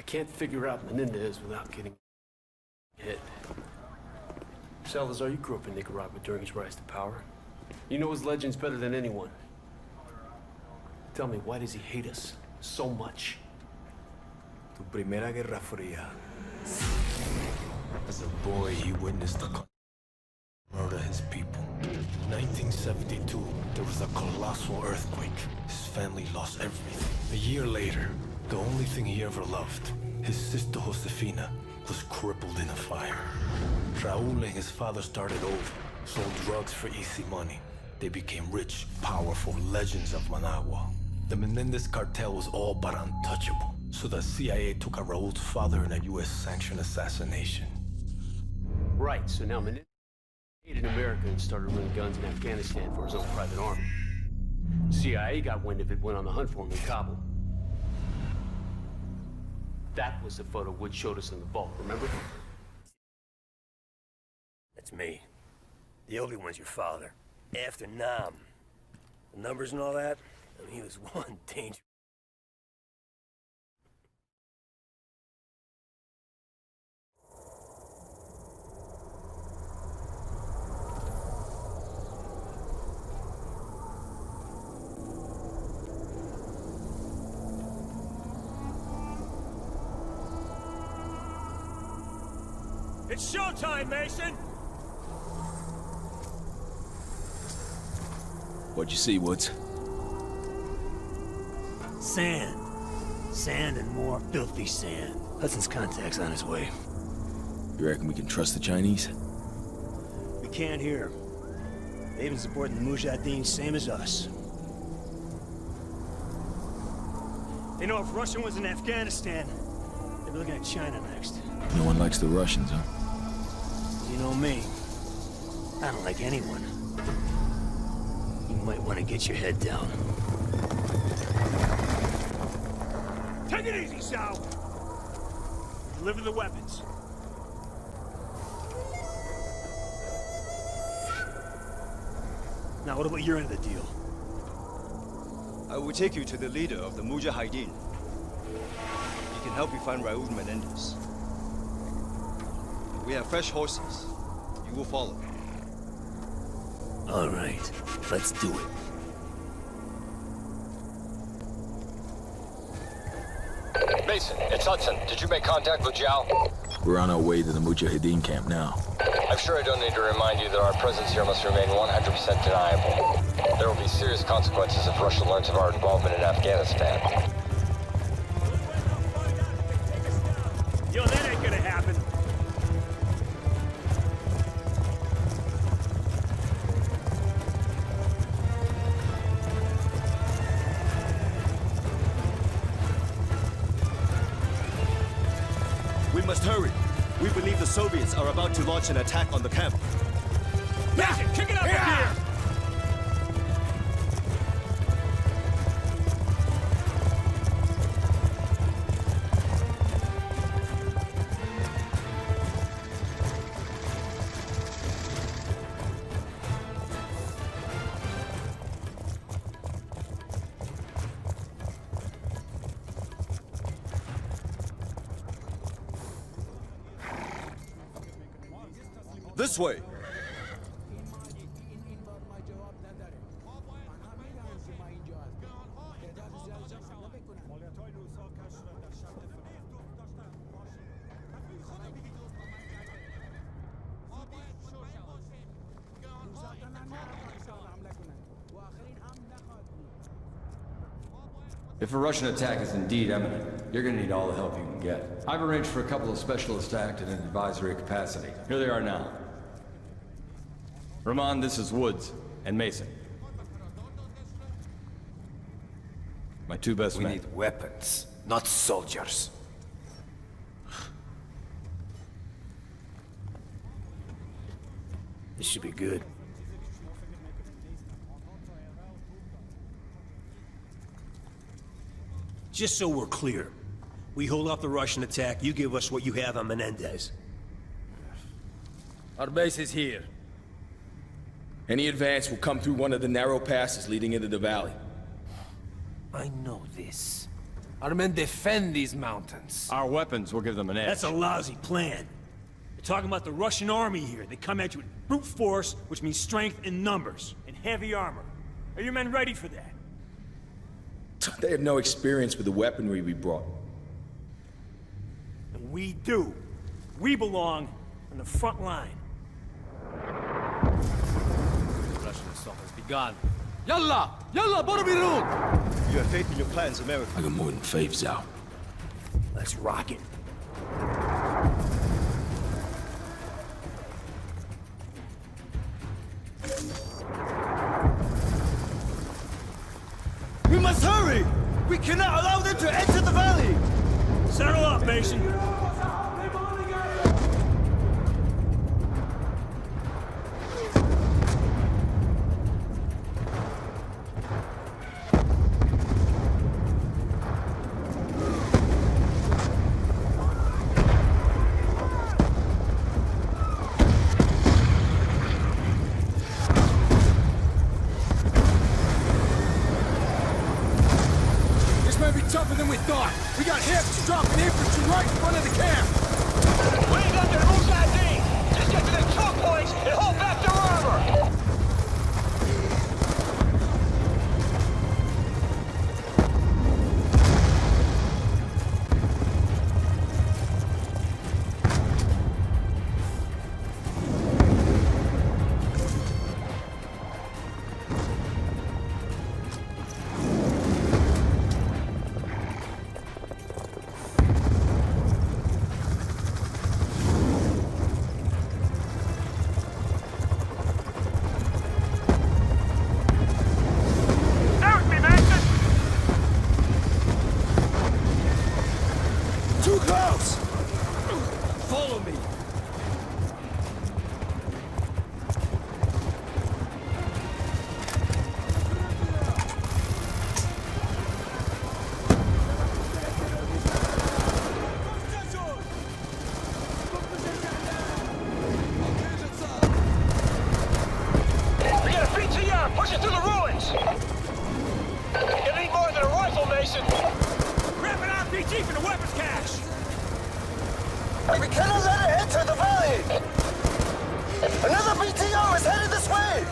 can't figure out Menendez without getting hit. Salazar, you grew up in Nicaragua during his rise to power. You know his legends better than anyone. Tell me, why does he hate us so much? Tu primera guerra fría. As a boy, he witnessed the murder his people. In 1972, there was a colossal earthquake. His family lost everything. A year later, the only thing he ever loved, his sister Josefina, was crippled in a fire. Raúl and his father started over, sold drugs for easy money. They became rich, powerful legends of Managua. The Menendez cartel was all but untouchable, so the CIA took out Raúl's father in a US-sanctioned assassination. Right, so now Menendez hated America and started running guns in Afghanistan for his own private army. CIA got wind of it, went on the hunt for him in Kabul. That was the photo Wood showed us in the vault, remember? That's me. The only one's your father. After Nam. The numbers and all that, I mean, he was one danger. It's showtime, Mason! What'd you see, Woods? Sand. Sand and more filthy sand. Hudson's contact's on his way. You reckon we can trust the Chinese? We can't hear. They've been supporting the Mujahideen same as us. They know if Russia was in Afghanistan, they'd be looking at China next. No one likes the Russians, huh? You know me. I don't like anyone. You might want to get your head down. Take it easy, Sal! Deliver the weapons. Now, what about your end of the deal? I will take you to the leader of the Mujahideen. He can help you find Raúl Menendez. We have fresh horses. You will follow. All right, let's do it. Mason, it's Hudson. Did you make contact with Zhao? We're on our way to the Mujahideen camp now. I'm sure I don't need to remind you that our presence here must remain 100% deniable. There will be serious consequences if Russia learns of our involvement in Afghanistan. Yo, that ain't gonna happen. We must hurry. We believe the Soviets are about to launch an attack on the camp. Mason, kick it up a gear! This way! If a Russian attack is indeed imminent, you're gonna need all the help you can get. I've arranged for a couple of specialists to act in an advisory capacity. Here they are now. Rahman, this is Woods, and Mason. My two best men. We need weapons, not soldiers. This should be good. Just so we're clear, we hold off the Russian attack, you give us what you have on Menendez. Our base is here. Any advance will come through one of the narrow passes leading into the valley. I know this. Our men defend these mountains. Our weapons will give them an edge. That's a lousy plan. You're talking about the Russian army here. They come at you with brute force, which means strength in numbers, and heavy armor. Are your men ready for that? They have no experience with the weaponry we brought. And we do. We belong on the front line. The Russian assault has begun. Yalla! Yalla, Borobirun! You have faith in your plans, America. I got more than faves out. Let's rock it. We must hurry! We cannot allow them to enter the valley! Settle up, Mason. This may be tougher than we thought. We got hips dropping infantry right in front of the camp. Wait up there, Mujahideen! Just get to the choke points and hold back their armor! Too close! Follow me. We got a BTR pushing through the ruins! You need more than a rifle, Mason! Grab an RPG for the weapons cache! We cannot let it enter the valley! Another BTR is headed this way!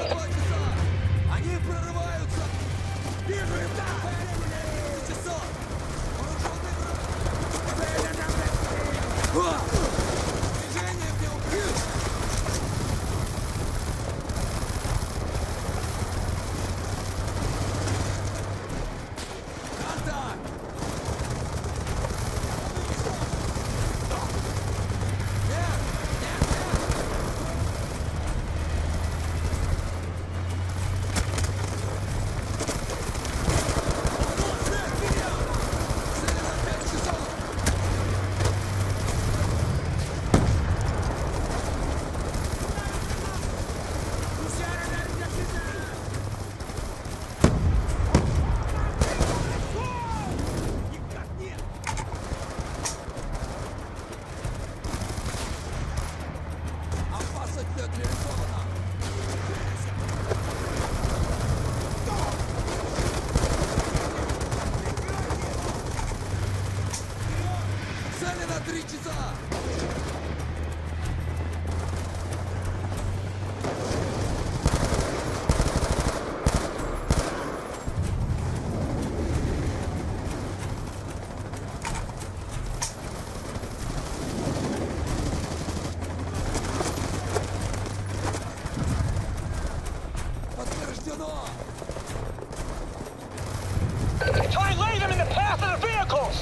Try and lay them in the path of the vehicles!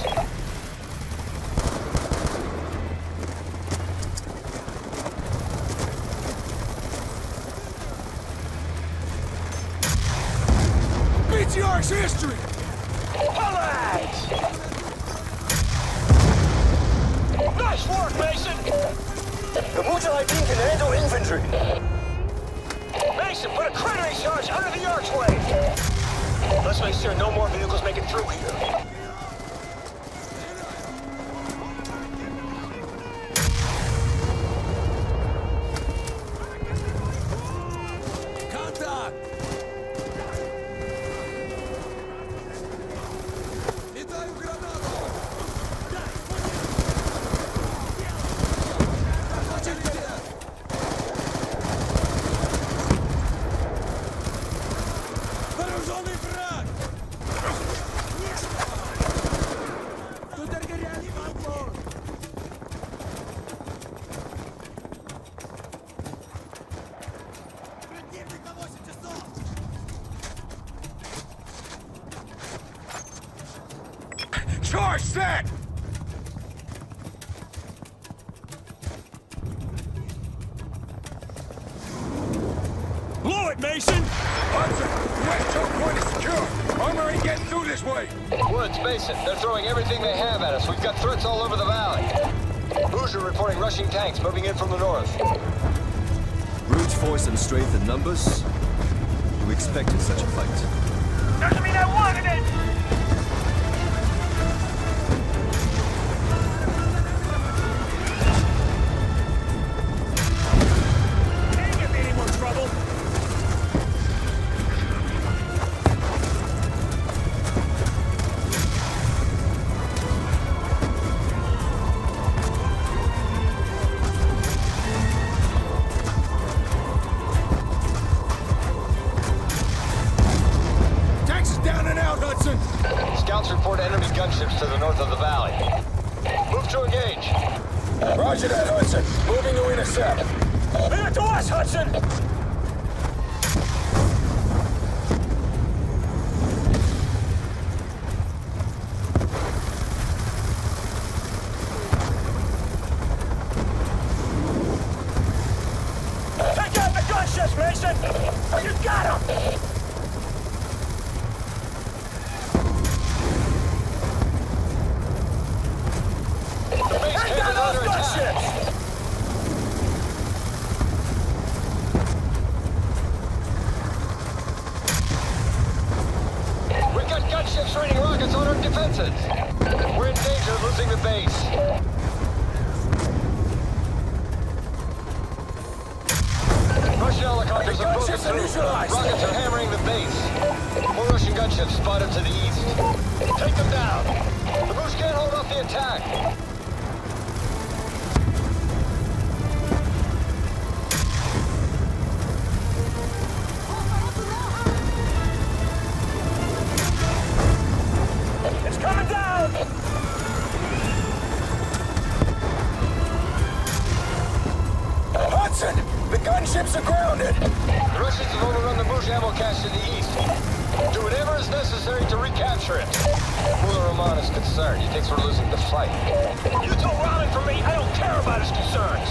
BTR's history! Alright! Nice work, Mason! The Mujahideen can handle infantry! Mason, put a cratering charge under the archway! Let's make sure no more vehicles make it through here. Contact! Летаю гранаты! Charge set! Blow it, Mason! Hudson, west choke point is secure. Armor ain't getting through this way. Woods, Mason, they're throwing everything they have at us. We've got threats all over the valley. Hoosier reporting rushing tanks moving in from the north. Brute force and strength in numbers? You expected such a fight. Doesn't mean I wanted it! Can't give me any more trouble. Scouts report enemy gunships to the north of the valley. Move to engage. Roger that, Hudson. Moving to intercept. Leave it to us, Hudson! Take out the gunships, Mason! You got him! The base camp is under attack. We've got gunships raining rockets on our defenses. We're in danger of losing the base. Russian helicopters have broken through. Rockets are hammering the base. More Russian gunships spotted to the east. Take them down. The Moose can't hold off the attack. It's coming down! Hudson! The gunships are grounded! The Russians have overrun the Moose ammo cache to the east. Do whatever is necessary to recapture it. Mullah Rahman is concerned. He thinks we're losing the fight. You told Rollin for me, I don't care about his concerns.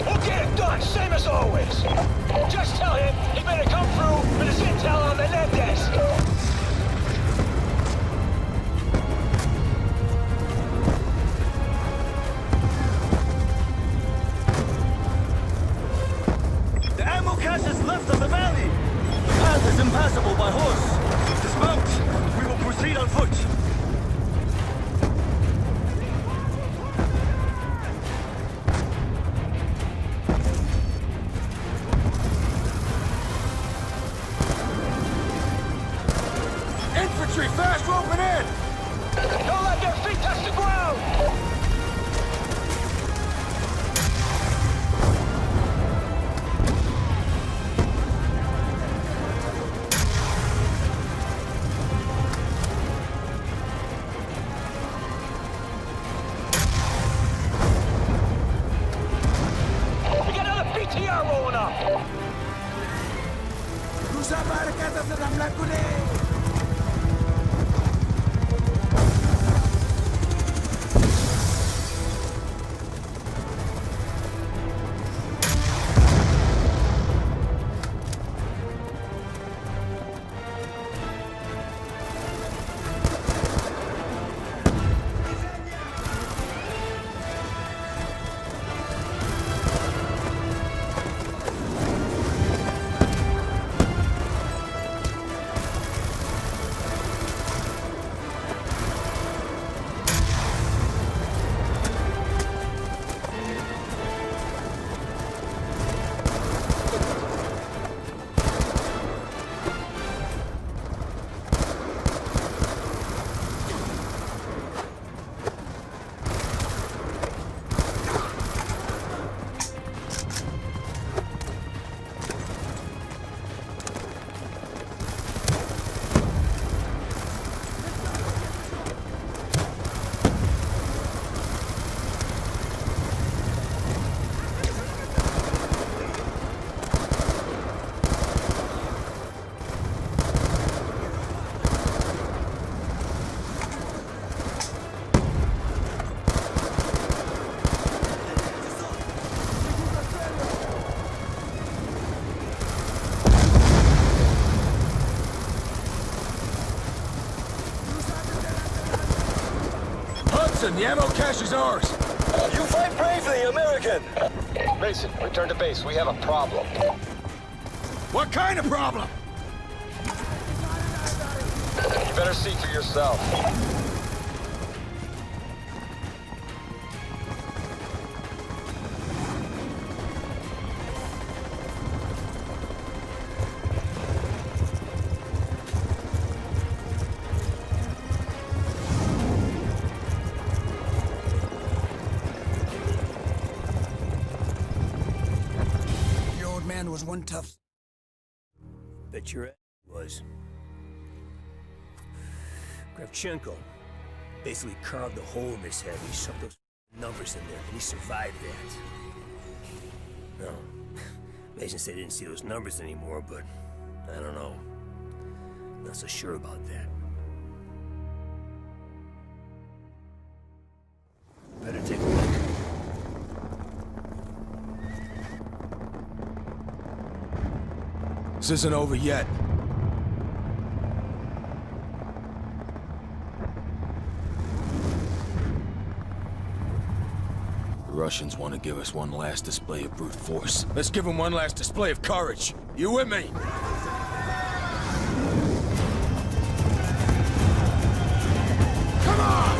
We'll get it done, same as always. Just tell him he better come through with his intel on Menendez. The ammo cache is left of the valley. The path is impassable by horse. Dismount. We will proceed on foot. Infantry, fast roping in! Don't let their feet touch the ground! We got another BTR rolling up! Listen, the ammo cache is ours. You fight bravely, American! Mason, return to base. We have a problem. What kind of problem? You better see for yourself. Your old man was one tough... Bet your ass was. Kravchenko basically carved a hole in his head. He shoved those numbers in there, and he survived that. No. Mason said he didn't see those numbers anymore, but I don't know. Not so sure about that. Better take a look. This isn't over yet. The Russians want to give us one last display of brute force. Let's give them one last display of courage. You with me? Come on!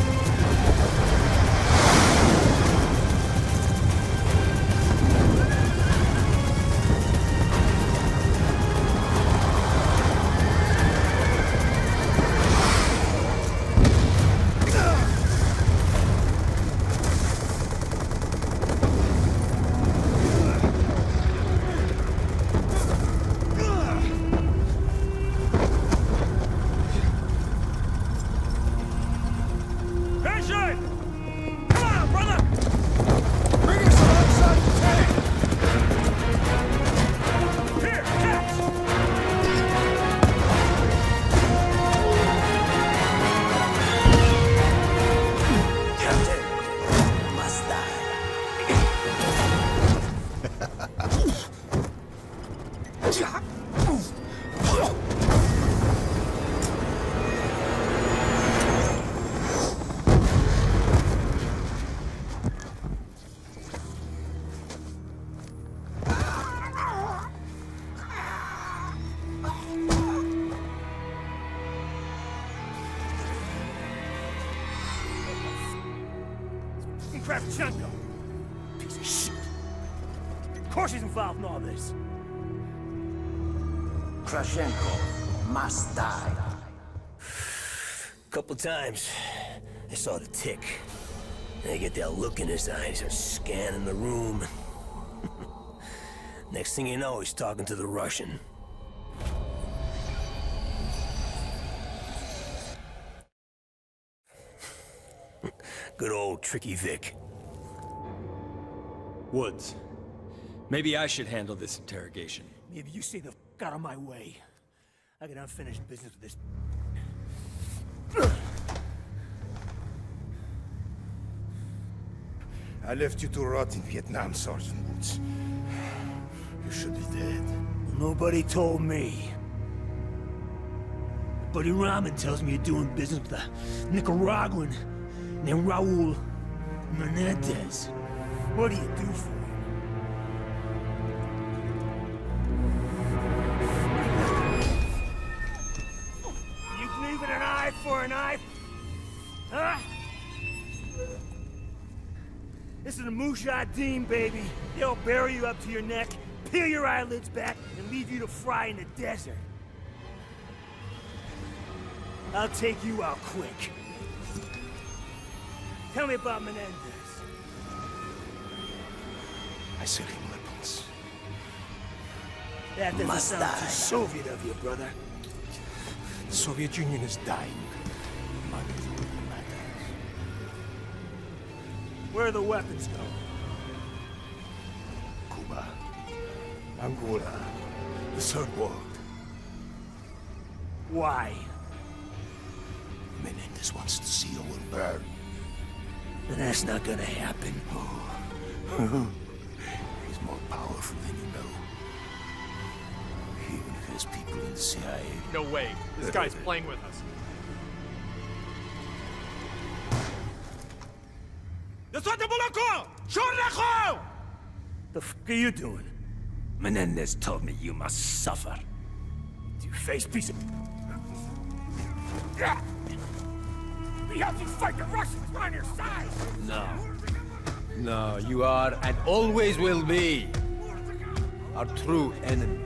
Kravchenko! Piece of shit. Of course he's involved in all this. Kravchenko must die. Couple times, I saw the tick. And I get that look in his eye. He starts scanning the room. Next thing you know, he's talking to the Russian. Good old Tricky Vic. Woods. Maybe I should handle this interrogation. Maybe you stay the f*** out of my way. I got unfinished business with this. I left you to rot in Vietnam, Sergeant Woods. You should be dead. Nobody told me. Buddy Rahman tells me you're doing business with a Nicaraguan named Raul Menendez. What do you do for him? You believe in an eye for an eye? Huh? This is the Mujahideen, baby. They'll bury you up to your neck, peel your eyelids back, and leave you to fry in the desert. I'll take you out quick. Tell me about Menendez. I sell him weapons. That doesn't sound too Soviet of you, brother. The Soviet Union is dying. Money matters. Where are the weapons going? Cuba, Angola, the Third World. Why? Menendez wants to see the world burn. And that's not gonna happen. Oh. He's more powerful than you know. He even has people in the CIA. No way. This guy's playing with us. The f*** are you doing? Menendez told me you must suffer. You face piece of... We helped you fight the Russians. We're on your side. No. No, you are and always will be our true enemy.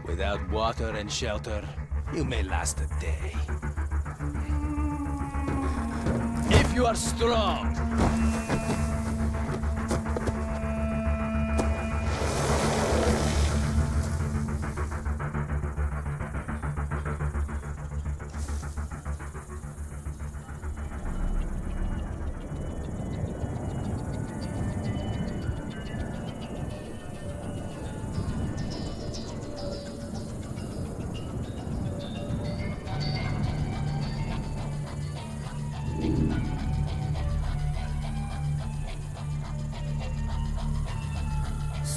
Without water and shelter, you may last a day. If you are strong,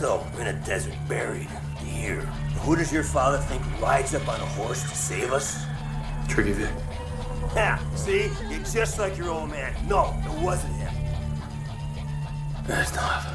So, in a desert buried, here. Who does your father think rides up on a horse to save us? Trigger Vic. Yeah, see? You're just like your old man. No, it wasn't him. That's not.